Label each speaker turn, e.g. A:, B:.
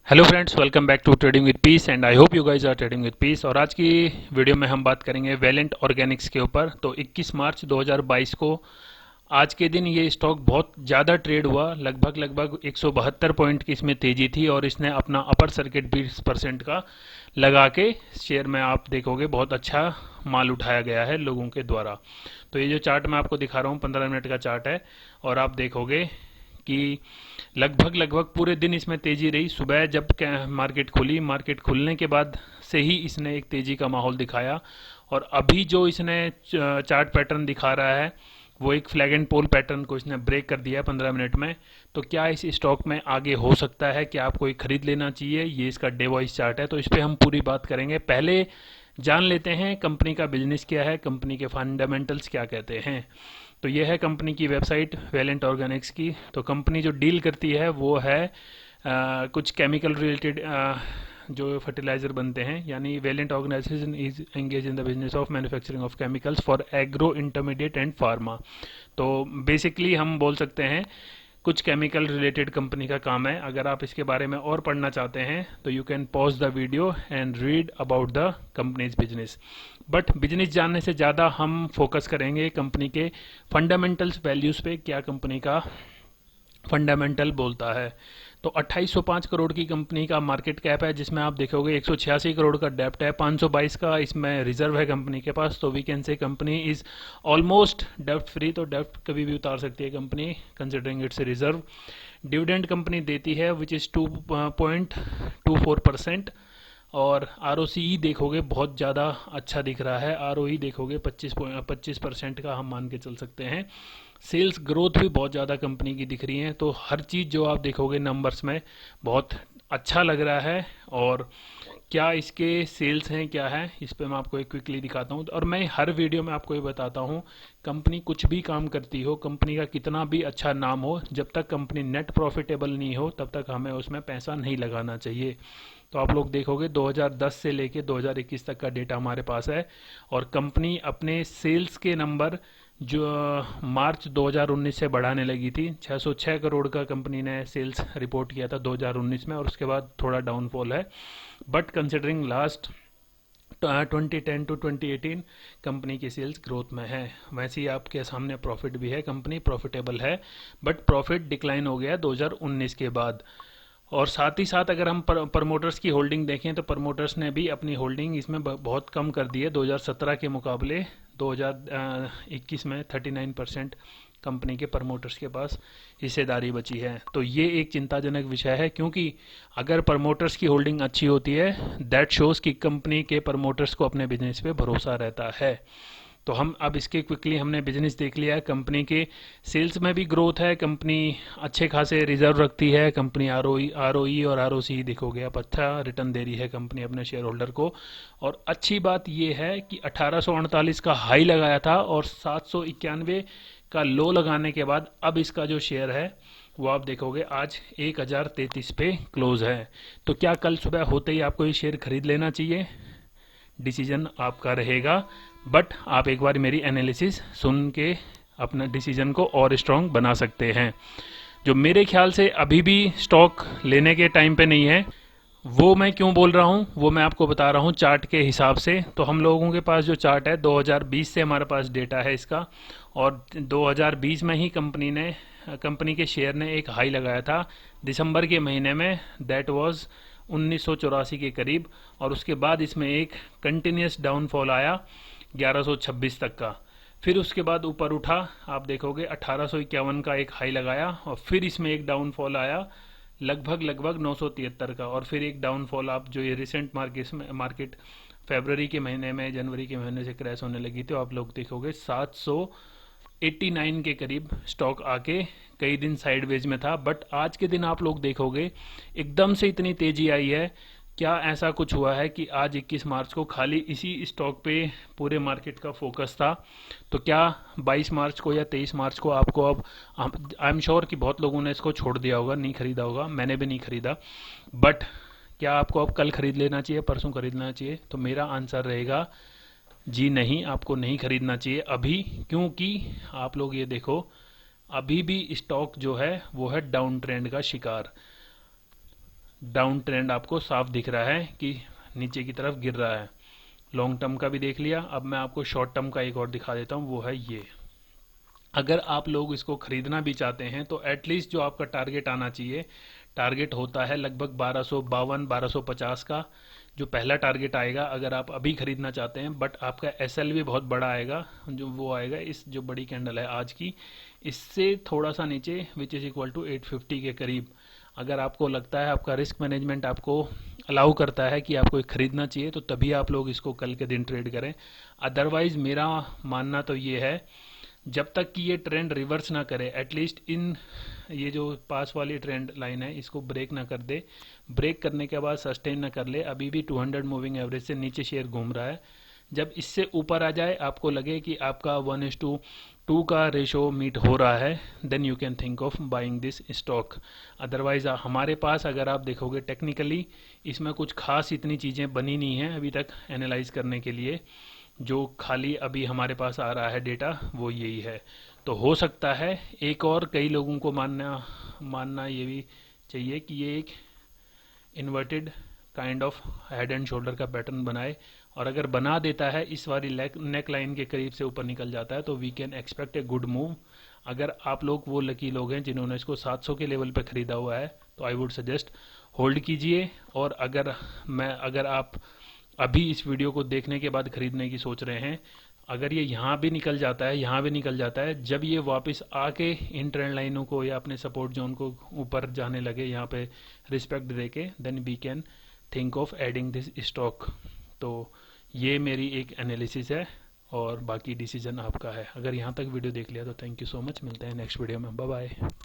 A: Hello friends, welcome back to trading with peace and I hope you guys are trading with peace. और आज की video में हम बात करेंगे वेलेंट ऑर्गेनिक्स के ऊपर। तो 21 मार्च 2022 को आज के दिन ये स्टॉक बहुत ज़्यादा ट्रेड हुआ। लगभग 172 पॉइंट की इसमें तेज़ी थी और इसने अपना अपर सर्किट 20% का लगा के शेयर में आप देखोगे बहुत अच्छा माल उठाया गया है लोगों के द्वारा। तो ये जो चार्ट मैं आपको दिखा रहा हूँ 15 मिनट का चार्ट है और आप देखोगे कि लगभग पूरे दिन इसमें तेजी रही। सुबह जब मार्केट खुली, मार्केट खुलने के बाद से ही इसने एक तेजी का माहौल दिखाया और अभी जो इसने चार्ट पैटर्न दिखा रहा है वो एक फ्लैग एंड पोल पैटर्न को इसने ब्रेक कर दिया है 15 मिनट में। तो क्या इस स्टॉक में आगे हो सकता है कि आपको एक खरीद लेना चाहिए? ये इसका डे वाइज चार्ट है, तो इस पर हम पूरी बात करेंगे। पहले जान लेते हैं कंपनी का बिजनेस क्या है, कंपनी के फंडामेंटल्स क्या कहते हैं। तो ये है कंपनी की वेबसाइट वेलेंट ऑर्गेनिक्स की। तो कंपनी जो डील करती है वो है कुछ केमिकल रिलेटेड जो फर्टिलाइजर बनते हैं, यानी Valiant organisation is engage in the business of manufacturing of chemicals for agro intermediate and pharma. तो बेसिकली हम बोल सकते हैं कुछ केमिकल रिलेटेड कंपनी का काम है। अगर आप इसके बारे में और पढ़ना चाहते हैं तो you can pause the video and read about the companies business. But business जानने से ज़्यादा हम फोकस करेंगे कंपनी के फंडामेंटल्स वैल्यूज़ पे, क्या कंपनी का फंडामेंटल बोलता है। तो 2805 करोड़ की कंपनी का मार्केट कैप है, जिसमें आप देखोगे 186 करोड़ का डेप्ट है, 522 का इसमें रिजर्व है कंपनी के पास। तो we can say company is almost dept free. तो डेप्ट कभी भी उतार सकती है company considering it's reserve. Dividend company देती है विच इज़ 2.24%। और आर देखोगे बहुत ज़्यादा अच्छा दिख रहा है। आर देखोगे 25% का हम मान के चल सकते हैं। सेल्स ग्रोथ भी बहुत ज़्यादा कंपनी की दिख रही है। तो हर चीज़ जो आप देखोगे नंबर्स में बहुत अच्छा लग रहा है। और क्या इसके सेल्स हैं, क्या है, इस पर मैं आपको एक क्विकली दिखाता हूँ। और मैं हर वीडियो में आपको ये बताता हूँ कंपनी कुछ भी काम करती हो, कंपनी का कितना भी अच्छा नाम हो, जब तक कंपनी नेट प्रॉफिटेबल नहीं हो तब तक हमें उसमें पैसा नहीं लगाना चाहिए। तो आप लोग देखोगे 2010 से लेके 2021 तक का डेटा हमारे पास है और कंपनी अपने सेल्स के नंबर जो मार्च 2019 से बढ़ाने लगी थी। 606 करोड़ का कंपनी ने सेल्स रिपोर्ट किया था 2019 में और उसके बाद थोड़ा डाउनफॉल है। But considering last 2010 to 2018 company की सेल्स ग्रोथ में है। वैसे ही आपके सामने प्रॉफिट भी है, कंपनी प्रॉफिटेबल है, बट प्रॉफिट डिक्लाइन हो गया 2019 के बाद। और साथ ही साथ अगर हम प्रमोटर्स की होल्डिंग देखें तो प्रमोटर्स ने भी अपनी होल्डिंग इसमें बहुत कम कर दी है 2017 के मुकाबले। 2021 में 39% कंपनी के प्रमोटर्स के पास हिस्सेदारी बची है। तो ये एक चिंताजनक विषय है, क्योंकि अगर प्रमोटर्स की होल्डिंग अच्छी होती है दैट शोज़ कि कंपनी के प्रमोटर्स को अपने बिजनेस पे भरोसा रहता है। तो हम अब इसके क्विकली हमने बिजनेस देख लिया है। कंपनी के सेल्स में भी ग्रोथ है, कंपनी अच्छे खासे रिजर्व रखती है, कंपनी आर और आर देखोगे आप अच्छा रिटर्न दे रही है कंपनी अपने शेयर होल्डर को। और अच्छी बात यह है कि 1848 का हाई लगाया था और 791 का लो लगाने के बाद अब इसका जो शेयर है वो आप देखोगे आज 1033 पे क्लोज है। तो क्या कल सुबह होते ही आपको ये शेयर खरीद लेना चाहिए? डिसीजन आपका रहेगा, बट आप एक बार मेरी एनालिसिस सुन के अपना डिसीजन को और स्ट्रॉन्ग बना सकते हैं। जो मेरे ख्याल से अभी भी स्टॉक लेने के टाइम पे नहीं है, वो मैं क्यों बोल रहा हूँ वो मैं आपको बता रहा हूँ चार्ट के हिसाब से। तो हम लोगों के पास जो चार्ट है 2020 से हमारे पास डेटा है इसका, और 2020 में ही कंपनी के शेयर ने एक हाई लगाया था दिसंबर के महीने में, दैट वाज 1984 के करीब। और उसके बाद इसमें एक कंटिन्यूस डाउनफॉल आया 1126 तक का। फिर उसके बाद ऊपर उठा, आप देखोगे 1851 का एक हाई लगाया और फिर इसमें एक डाउनफॉल आया लगभग 973 का। और फिर एक डाउनफॉल, आप जो ये रिसेंट मार्केट फरवरी के महीने में, जनवरी के महीने से क्रैश होने लगी थी, आप लोग देखोगे 789 के करीब स्टॉक आके कई दिन साइडवेज में था। बट आज के दिन आप लोग देखोगे एकदम से इतनी तेजी आई है। क्या ऐसा कुछ हुआ है कि आज 21 मार्च को खाली इसी स्टॉक पे पूरे मार्केट का फोकस था? तो क्या 22 मार्च को या 23 मार्च को आपको अब, आई एम श्योर कि बहुत लोगों ने इसको छोड़ दिया होगा, नहीं खरीदा होगा, मैंने भी नहीं खरीदा, बट क्या आपको अब कल खरीद लेना चाहिए, परसों खरीद लेना चाहिए? तो मेरा आंसर रहेगा जी नहीं, आपको नहीं खरीदना चाहिए अभी। क्योंकि आप लोग ये देखो अभी भी स्टॉक जो है वो है डाउन ट्रेंड का शिकार। डाउन ट्रेंड आपको साफ दिख रहा है कि नीचे की तरफ गिर रहा है। लॉन्ग टर्म का भी देख लिया, अब मैं आपको शॉर्ट टर्म का एक और दिखा देता हूँ, वो है ये। अगर आप लोग इसको खरीदना भी चाहते हैं तो एटलीस्ट जो आपका टारगेट आना चाहिए, टारगेट होता है लगभग 1252 1250 का, जो पहला टारगेट आएगा अगर आप अभी खरीदना चाहते हैं। बट आपका एसएल भी बहुत बड़ा आएगा, जो वो आएगा इस जो बड़ी कैंडल है आज की, इससे थोड़ा सा नीचे, विच इज़ इक्वल टू 850 के करीब। अगर आपको लगता है, आपका रिस्क मैनेजमेंट आपको अलाउ करता है कि आपको खरीदना चाहिए, तो तभी आप लोग इसको कल के दिन ट्रेड करें। अदरवाइज मेरा मानना तो ये है, जब तक कि ये ट्रेंड रिवर्स ना करे, एटलीस्ट इन ये जो पास वाली ट्रेंड लाइन है इसको ब्रेक ना कर दे, ब्रेक करने के बाद सस्टेन ना कर ले, अभी भी 200 मूविंग एवरेज से नीचे शेयर घूम रहा है, जब इससे ऊपर आ जाए, आपको लगे कि आपका 1:2 का रेशो मीट हो रहा है, then you can think of buying this stock. Otherwise हमारे पास अगर आप देखोगे टेक्निकली, इसमें कुछ खास इतनी चीज़ें बनी नहीं हैं अभी तक एनालाइज करने के लिए। जो खाली अभी हमारे पास आ रहा है डेटा वो यही है। तो हो सकता है एक और कई लोगों को मानना ये भी चाहिए कि ये एक inverted kind of head and shoulder का पैटर्न बनाए, और अगर बना देता है इस वाली नेक लाइन के करीब से ऊपर निकल जाता है, तो we can expect a good move. अगर आप लोग वो लकी लोग हैं जिन्होंने इसको 700 के लेवल पे ख़रीदा हुआ है, तो आई वुड सजेस्ट होल्ड कीजिए। और अगर आप अभी इस वीडियो को देखने के बाद ख़रीदने की सोच रहे हैं, अगर ये यहाँ भी निकल जाता है, यहाँ भी निकल जाता है, जब ये वापस आके इन ट्रेंड लाइनों को या अपने सपोर्ट जोन को ऊपर जाने लगे, यहाँ पे रिस्पेक्ट देके, then we can think of adding this stock. तो ये मेरी एक एनालिसिस है और बाकी डिसीजन आपका है। अगर यहाँ तक वीडियो देख लिया तो थैंक यू सो मच, मिलते हैं नेक्स्ट वीडियो में, बाय बाय।